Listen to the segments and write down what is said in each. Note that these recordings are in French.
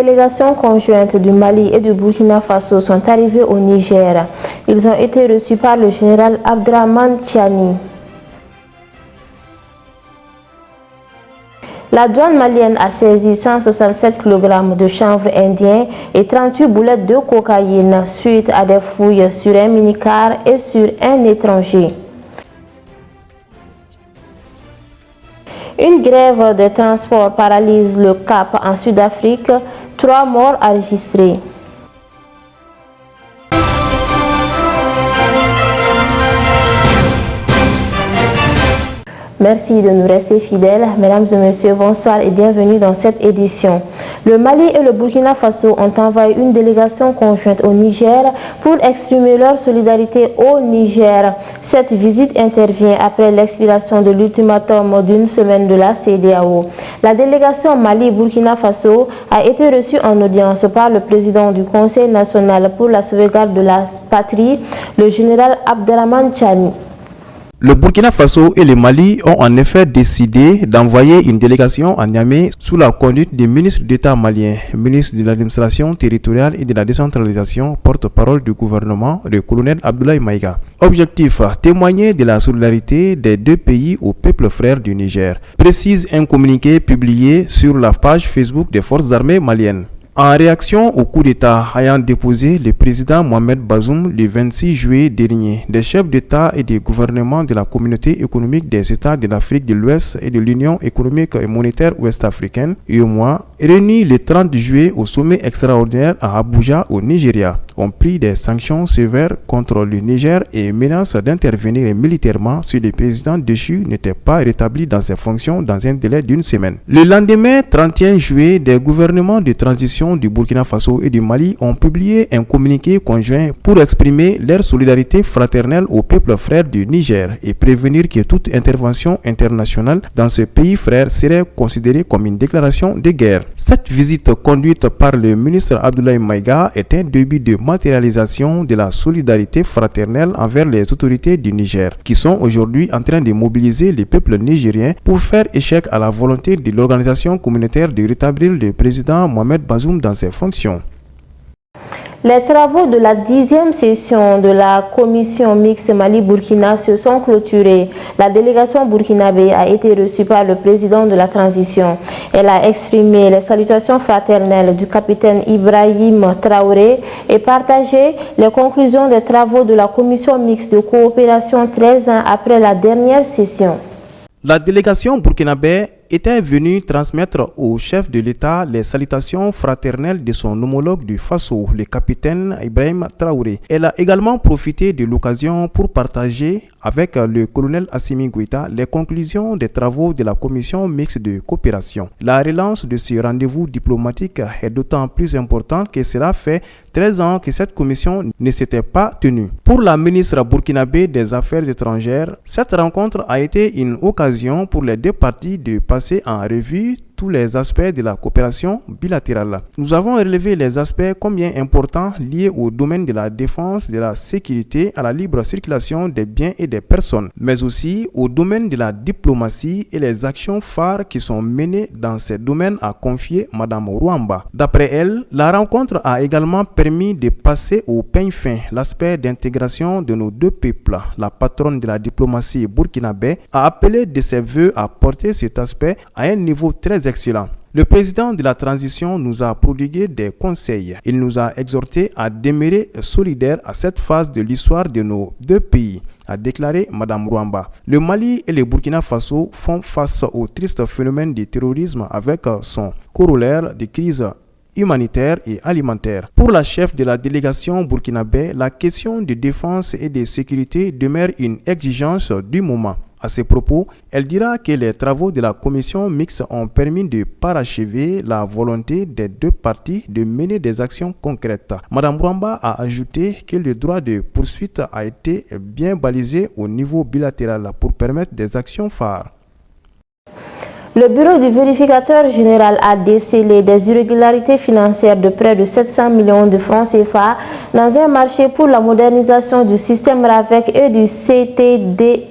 délégation conjointe du Mali et du Burkina Faso sont arrivés au Niger. Ils ont été reçus par le général Abdrahmane Tchiani. La douane malienne a saisi 167 kg de chanvre indien et 38 boulettes de cocaïne suite à des fouilles sur un minicar et sur un étranger. Une grève de transport paralyse le Cap en Sud-Afrique, 3 morts enregistrés. Merci de nous rester fidèles. Mesdames et messieurs, bonsoir et bienvenue dans cette édition. Le Mali et le Burkina Faso ont envoyé une délégation conjointe au Niger pour exprimer leur solidarité au Niger. Cette visite intervient après l'expiration de l'ultimatum d'une semaine de la CEDEAO. La délégation Mali-Burkina Faso a été reçue en audience par le président du Conseil national pour la sauvegarde de la patrie, le général Abdrahmane Tchiani. Le Burkina Faso et le Mali ont en effet décidé d'envoyer une délégation à Niamey sous la conduite du ministre d'État malien, ministre de l'administration territoriale et de la décentralisation, porte-parole du gouvernement, le colonel Abdoulaye Maïga. Objectif, témoigner de la solidarité des deux pays au peuple frère du Niger, précise un communiqué publié sur la page Facebook des forces armées maliennes. En réaction au coup d'État ayant déposé le président Mohamed Bazoum le 26 juillet dernier, des chefs d'État et des gouvernements de la communauté économique des États de l'Afrique de l'Ouest et de l'Union économique et monétaire ouest-africaine, UEMOA, réunis le 30 juillet au sommet extraordinaire à Abuja au Nigeria, ont pris des sanctions sévères contre le Niger et menacent d'intervenir militairement si le président déchu n'était pas rétabli dans ses fonctions dans un délai d'une semaine. Le lendemain 31 juillet, des gouvernements de transition du Burkina Faso et du Mali ont publié un communiqué conjoint pour exprimer leur solidarité fraternelle au peuple frère du Niger et prévenir que toute intervention internationale dans ce pays frère serait considérée comme une déclaration de guerre. Cette visite conduite par le ministre Abdoulaye Maïga est un début de matérialisation de la solidarité fraternelle envers les autorités du Niger, qui sont aujourd'hui en train de mobiliser le peuple nigérien pour faire échec à la volonté de l'organisation communautaire de rétablir le président Mohamed Bazoum dans ses fonctions. Les travaux de la 10e session de la commission mixte Mali-Burkina se sont clôturés. La délégation burkinabé a été reçue par le président de la transition. Elle a exprimé les salutations fraternelles du capitaine Ibrahim Traoré et partagé les conclusions des travaux de la commission mixte de coopération 13 ans après la dernière session. La délégation burkinabé était venu transmettre au chef de l'État les salutations fraternelles de son homologue du Faso, le capitaine Ibrahim Traoré. Elle a également profité de l'occasion pour partager avec le colonel Assimi Goïta les conclusions des travaux de la commission mixte de coopération. La relance de ce rendez-vous diplomatique est d'autant plus importante que cela fait 13 ans que cette commission ne s'était pas tenue. Pour la ministre burkinabé des Affaires étrangères, cette rencontre a été une occasion pour les deux parties de passer en revue tous les aspects de la coopération bilatérale. Nous avons relevé les aspects combien importants liés au domaine de la défense, de la sécurité, à la libre circulation des biens et des personnes, mais aussi au domaine de la diplomatie et les actions phares qui sont menées dans ces domaines, a confié Mme Rwamba. D'après elle, la rencontre a également permis de passer au peigne fin l'aspect d'intégration de nos deux peuples. La patronne de la diplomatie burkinabé a appelé de ses voeux à porter cet aspect à un niveau très excellent. Le président de la transition nous a prodigué des conseils. Il nous a exhortés à demeurer solidaires à cette phase de l'histoire de nos deux pays, a déclaré Mme Rwamba. Le Mali et le Burkina Faso font face au triste phénomène du terrorisme avec son corollaire de crise humanitaire et alimentaire. Pour la chef de la délégation burkinabé, la question de défense et de sécurité demeure une exigence du moment. À ces propos, elle dira que les travaux de la commission mixte ont permis de parachever la volonté des deux parties de mener des actions concrètes. Mme Rwamba a ajouté que le droit de poursuite a été bien balisé au niveau bilatéral pour permettre des actions phares. Le bureau du vérificateur général a décelé des irrégularités financières de près de 700 millions de francs CFA dans un marché pour la modernisation du système RAVEC et du CTDEC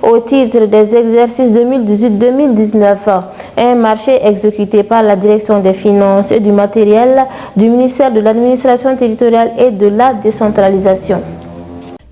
au titre des exercices 2018-2019. un marché exécuté par la Direction des Finances et du Matériel du ministère de l'Administration territoriale et de la décentralisation.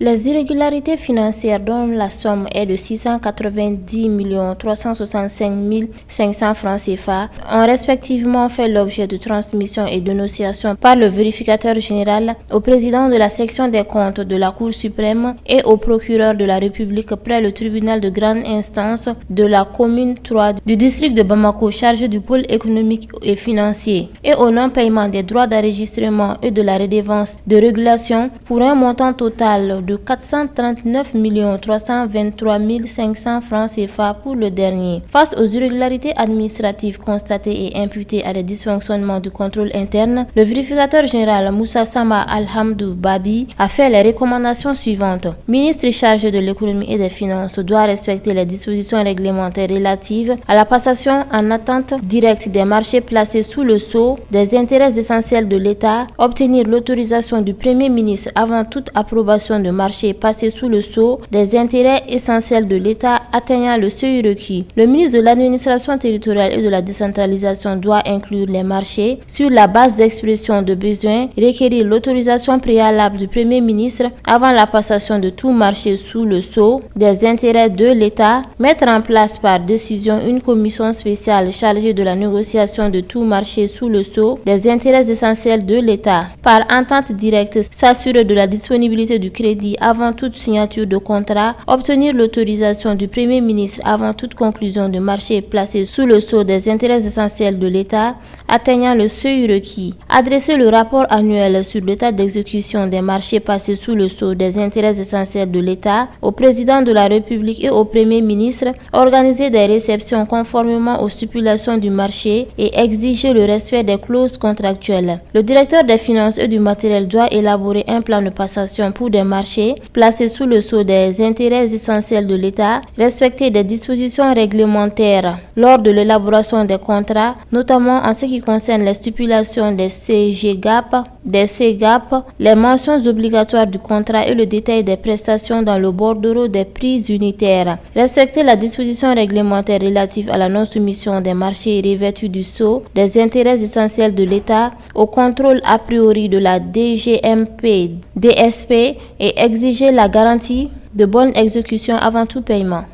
Les irrégularités financières dont la somme est de 690 365 500 francs CFA ont respectivement fait l'objet de transmission et dénonciation par le vérificateur général au président de la section des comptes de la Cour suprême et au procureur de la République près le tribunal de grande instance de la commune 3 du district de Bamako chargé du pôle économique et financier et au non-paiement des droits d'enregistrement et de la redevance de régulation pour un montant total de 439 323 500 francs CFA pour le dernier. Face aux irrégularités administratives constatées et imputées à des dysfonctionnements du contrôle interne, le vérificateur général Moussa Sama Alhamdou Babi a fait les recommandations suivantes. Ministre chargé de l'économie et des finances doit respecter les dispositions réglementaires relatives à la passation en attente directe des marchés placés sous le sceau des intérêts essentiels de l'État, obtenir l'autorisation du Premier ministre avant toute approbation de marché passé sous le sceau des intérêts essentiels de l'État atteignant le seuil requis. Le ministre de l'Administration territoriale et de la décentralisation doit inclure les marchés sur la base d'expression de besoins, requérir l'autorisation préalable du Premier ministre avant la passation de tout marché sous le sceau des intérêts de l'État, mettre en place par décision une commission spéciale chargée de la négociation de tout marché sous le sceau des intérêts essentiels de l'État, par entente directe s'assurer de la disponibilité du crédit avant toute signature de contrat, obtenir l'autorisation du Premier ministre avant toute conclusion de marché placé sous le sceau des intérêts essentiels de l'État atteignant le seuil requis, adresser le rapport annuel sur l'état d'exécution des marchés passés sous le sceau des intérêts essentiels de l'État au président de la République et au Premier ministre, organiser des réceptions conformément aux stipulations du marché et exiger le respect des clauses contractuelles. Le directeur des finances et du matériel doit élaborer un plan de passation pour des marchés placés sous le sceau des intérêts essentiels de l'État, respecter des dispositions réglementaires lors de l'élaboration des contrats, notamment en ce qui concerne les stipulations des CGGAP, des CGAP, les mentions obligatoires du contrat et le détail des prestations dans le bordereau des prix unitaires, respecter la disposition réglementaire relative à la non-soumission des marchés revêtus du sceau des intérêts essentiels de l'État au contrôle a priori de la DGMP, DSP et exiger la garantie de bonne exécution avant tout paiement.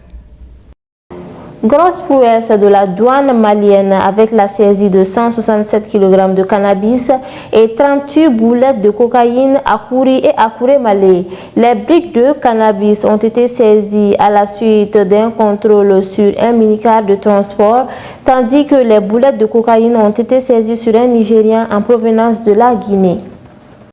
Grosse prouesse de la douane malienne avec la saisie de 167 kg de cannabis et 38 boulettes de cocaïne à Kouri et à Kouré-Malé. Les briques de cannabis ont été saisies à la suite d'un contrôle sur un minicar de transport, tandis que les boulettes de cocaïne ont été saisies sur un Nigérien en provenance de la Guinée.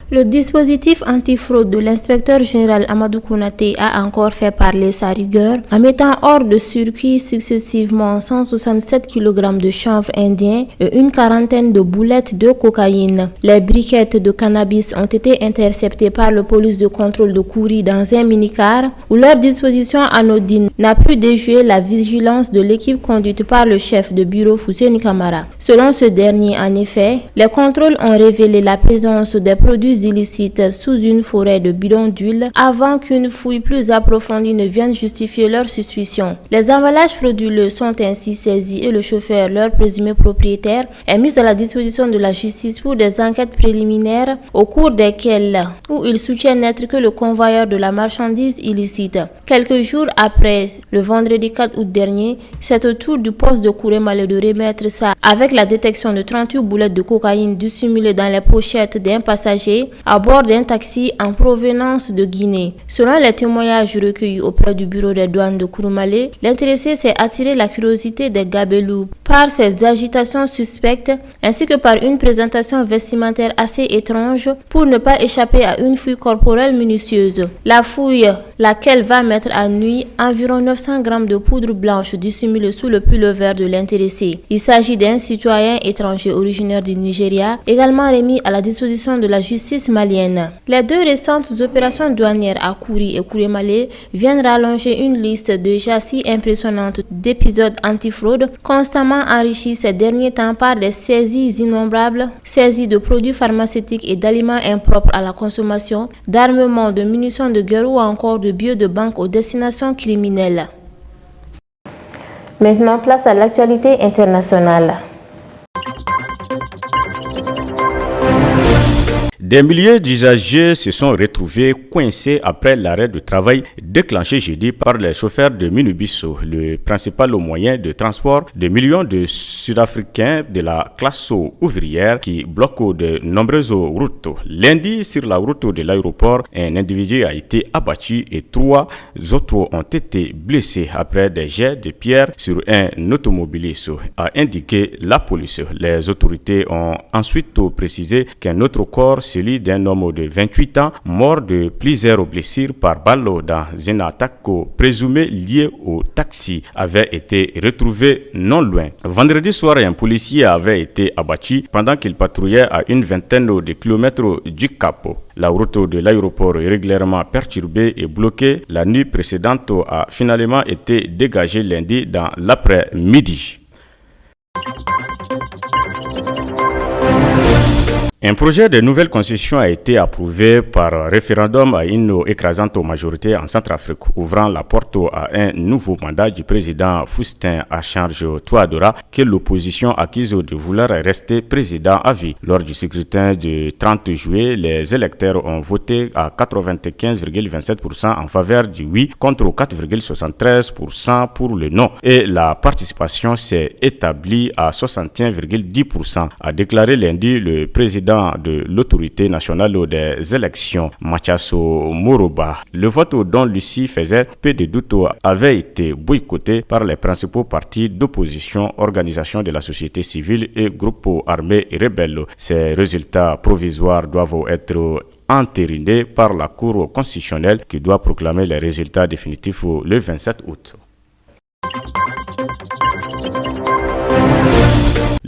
Le dispositif antifraude de l'inspecteur général Amadou Kounaté a encore fait parler sa rigueur en mettant hors de circuit successivement 167 kg de chanvre indien et une quarantaine de boulettes de cocaïne. Les briquettes de cannabis ont été interceptées par le police de contrôle de Kouri dans un minicar où leur disposition anodine n'a pu déjouer la vigilance de l'équipe conduite par le chef de bureau Fousseni Kamara. Selon ce dernier, en effet, les contrôles ont révélé la présence des produits illicites sous une forêt de bidons d'huile avant qu'une fouille plus approfondie ne vienne justifier leurs suspicions. Les emballages frauduleux sont ainsi saisis et le chauffeur, leur présumé propriétaire, est mis à la disposition de la justice pour des enquêtes préliminaires au cours desquelles il soutient n'être que le convoyeur de la marchandise illicite. Quelques jours après, le vendredi 4 août dernier, c'est au tour du poste de Kouré-Malé de remettre ça avec la détection de 38 boulettes de cocaïne dissimulées dans les pochettes d'un passager à bord d'un taxi en provenance de Guinée. Selon les témoignages recueillis auprès du bureau des douanes de Kouré-Malé, l'intéressé s'est attiré la curiosité des gabelous par ses agitations suspectes ainsi que par une présentation vestimentaire assez étrange pour ne pas échapper à une fouille corporelle minutieuse. La fouille, laquelle va mettre à nuit environ 900 grammes de poudre blanche dissimulée sous le pull vert de l'intéressé. Il s'agit d'un citoyen étranger originaire du Nigeria, également remis à la disposition de la justice malienne. Les deux récentes opérations douanières à Kouri et Kouré-Malé viennent rallonger une liste déjà si impressionnante d'épisodes antifraude constamment enrichis ces derniers temps par des saisies innombrables, saisies de produits pharmaceutiques et d'aliments impropres à la consommation, d'armements, de munitions de guerre ou encore de billets de banque aux destinations criminelles. Maintenant, place à l'actualité internationale. Des milliers d'usagers se sont retrouvés coincés après l'arrêt de travail déclenché jeudi par les chauffeurs de minibus, le principal moyen de transport de millions de Sud-Africains de la classe ouvrière qui bloquent de nombreuses routes. Lundi, sur la route de l'aéroport, un individu a été abattu et 3 autres ont été blessés après des jets de pierre sur un automobiliste, a indiqué la police. Les autorités ont ensuite précisé qu'un autre corps, celui d'un homme de 28 ans, mort de plusieurs blessures par balle dans une attaque présumée liée au taxi, avait été retrouvé non loin. Vendredi soir, un policier avait été abattu pendant qu'il patrouillait à une vingtaine de kilomètres du Cap. La route de l'aéroport régulièrement perturbée et bloquée la nuit précédente a finalement été dégagée lundi dans l'après-midi. Un projet de nouvelle constitution a été approuvé par référendum à une écrasante majorité en Centrafrique, ouvrant la porte à un nouveau mandat du président Faustin Archange Touadéra, que l'opposition accuse de vouloir rester président à vie. Lors du scrutin du 30 juillet, les électeurs ont voté à 95,27% en faveur du oui contre 4,73% pour le non, et la participation s'est établie à 61,10%, a déclaré lundi le président de l'autorité nationale des élections, Mathiasso Moroba. Le vote dont Lucie faisait peu de doute avait été boycotté par les principaux partis d'opposition, organisations de la société civile et groupes armés et rebelles. Ces résultats provisoires doivent être entérinés par la Cour constitutionnelle qui doit proclamer les résultats définitifs le 27 août.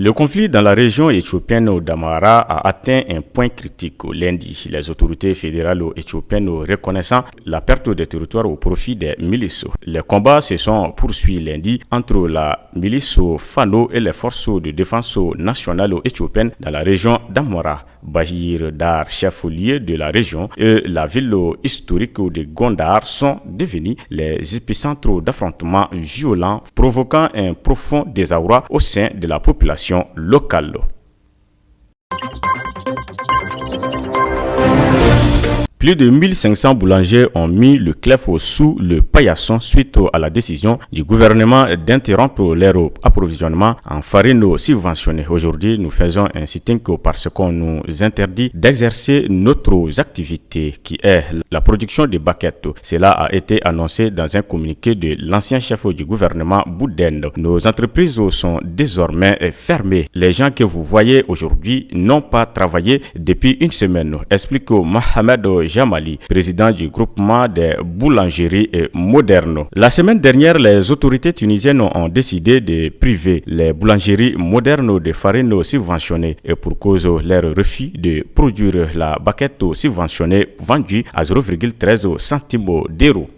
Le conflit dans la région éthiopienne d'Amhara a atteint un point critique lundi. Les autorités fédérales éthiopiennes reconnaissant la perte des territoires au profit des milices. Les combats se sont poursuivis lundi entre la milice Fano et les forces de défense nationale éthiopiennes dans la région d'Amhara. Bahir Dar, chef-lieu de la région, et la ville historique de Gondar sont devenus les épicentres d'affrontements violents, provoquant un profond désarroi au sein de la population locale. Plus de 1500 boulangers ont mis le clef sous le paillasson suite à la décision du gouvernement d'interrompre leur approvisionnement en farine subventionnée. Aujourd'hui, nous faisons un sitting parce qu'on nous interdit d'exercer notre activité qui est la production de baguettes. Cela a été annoncé dans un communiqué de l'ancien chef du gouvernement Bouden. Nos entreprises sont désormais fermées. Les gens que vous voyez aujourd'hui n'ont pas travaillé depuis une semaine, explique Mohamed Jamali, président du groupement des boulangeries modernes. La semaine dernière, les autorités tunisiennes ont décidé de priver les boulangeries modernes de farine subventionnée et pour cause leur refus de produire la baguette subventionnée vendue à 0,13 centimes d'euros.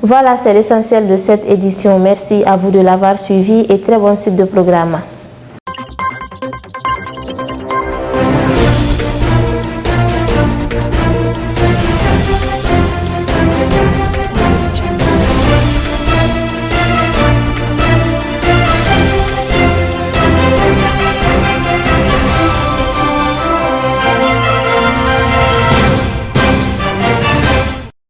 Voilà, c'est l'essentiel de cette édition. Merci à vous de l'avoir suivi et très bonne suite de programme.